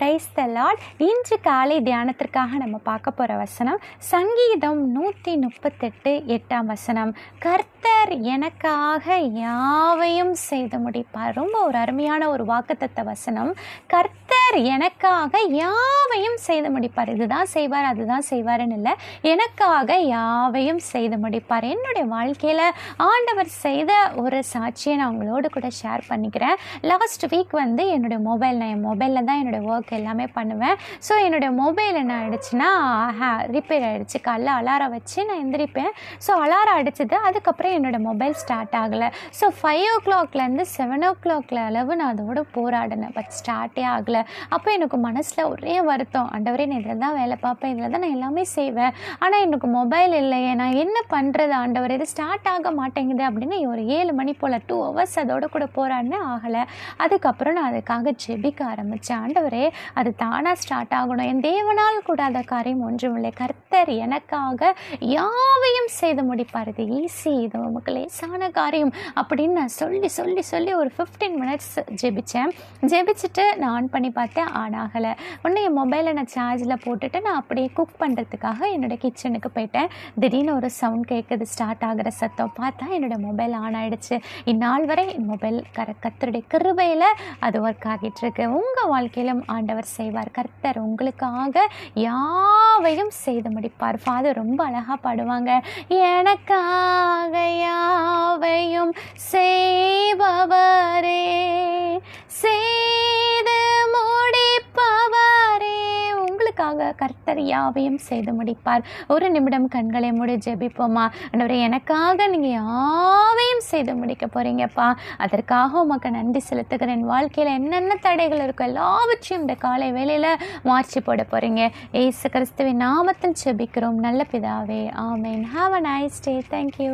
Praise the Lord. இன்று காலை தியானத்திற்காக நம்ம பார்க்க போகிற வசனம் சங்கீதம் 138 8ஆம் வசனம். கர்த்தர் எனக்காக யாவையும் செய்து முடிப்பார். ரொம்ப ஒரு அருமையான ஒரு வாக்குத்தத்த வசனம். கர்த்தர் எனக்காக யாவையும் செய்து முடிப்பார். இதுதான் செய்வார் அதுதான் செய்வாருன்னு இல்லை, எனக்காக யாவையும் செய்து முடிப்பார். என்னுடைய வாழ்க்கையில் ஆண்டவர் செய்த ஒரு சாட்சியை நான் உங்களோடு கூட ஷேர் பண்ணிக்கிறேன். லாஸ்ட் வீக் என்னுடைய நான் என் மொபைலில் தான் என்னுடைய ஒர்க் எல்லாமே பண்ணுவேன். ஸோ என்னுடைய மொபைல் என்ன ஆகிடுச்சுன்னா ரிப்பேர் ஆகிடுச்சு. காலைல அலாரம் வச்சு நான் எந்திரிப்பேன். ஸோ அலாரம் அடிச்சது, அதுக்கப்புறம் என்னோடய மொபைல் ஸ்டார்ட் ஆகலை. ஸோ 5 o'clockலேருந்து 7 o'clock அளவு நான் அதோட போராடினேன், பட் ஸ்டார்ட்டே ஆகலை. அப்போ எனக்கு மனசில் ஒரே வருத்தம், ஆண்டவரே நான் இதில் தான் வேலை பார்ப்பேன், இதில் தான் நான் எல்லாமே செய்வேன், ஆனால் எனக்கு மொபைல் இல்லையே, நான் என்ன பண்ணுறது ஆண்டவர், இது ஸ்டார்ட் ஆக மாட்டேங்குது அப்படின்னு ஒரு 7 மணி போல் 2 hours அதோட கூட போராடினேன், ஆகலை. அதுக்கப்புறம் நான் அதுக்காக ஜெபிக்க ஆரம்பித்தேன். ஆண்டவரே அது தானாக ஸ்டார்ட் ஆகணும், என் தேவனால் கூடாத காரியம் ஒன்றும் இல்லை, கர்த்தர் எனக்காக யாவையும் செய்து முடிப்பார், இது ஈஸி, இது நமக்கு லேசான காரியம் அப்படின்னு நான் சொல்லி சொல்லி சொல்லி ஒரு 15 minutes ஜெபித்தேன். ஜெபிச்சுட்டு நான் ஆன் பண்ணி பார்த்தேன், ஆன் ஆகலை. உடனே என் மொபைலை நான் சார்ஜில் போட்டுட்டு நான் அப்படியே குக் பண்ணுறதுக்காக என்னோடய கிச்சனுக்கு போயிட்டேன். திடீர்னு ஒரு சவுண்ட் கேட்குது, ஸ்டார்ட் ஆகிற சத்தம். பார்த்தா என்னோடய மொபைல் ஆன் ஆகிடுச்சு. இந்நாள் வரை என் மொபைல் கர்த்தருடைய கிருபையில் அது ஒர்க் ஆகிட்டு இருக்கு. உங்கள் வாழ்க்கையிலும் ஆண்டவர் செய்வார். கர்த்தர் உங்களுக்காக யாவையும் செய்து முடிப்பார். ஃபாதர் ரொம்ப அழகாக பாடுவாங்க, எனக்காக யாவையும் செய்பவரே, செய்து முடிப்பவரே. உங்களுக்காக கர்த்தர் யாவையும் செய்து முடிப்பார். ஒரு நிமிடம் கண்களை மூடி ஜெபிப்போமா. ஆண்டவரே எனக்காக நீங்கள் யாவையும் செய்து முடிக்க போகிறீங்கப்பா, அதற்காக உமக்கு நன்றி செலுத்துகிறேன். வாழ்க்கையில் என்னென்ன தடைகள் இருக்கோ எல்லாவற்றையும் இந்த காலை வேளையில் மாற்றி போட போகிறீங்க. இயேசு கிறிஸ்துவின் நாமத்தில் ஜெபிக்கிறோம் நல்ல பிதாவே, ஆமென். Have a nice day. Thank you.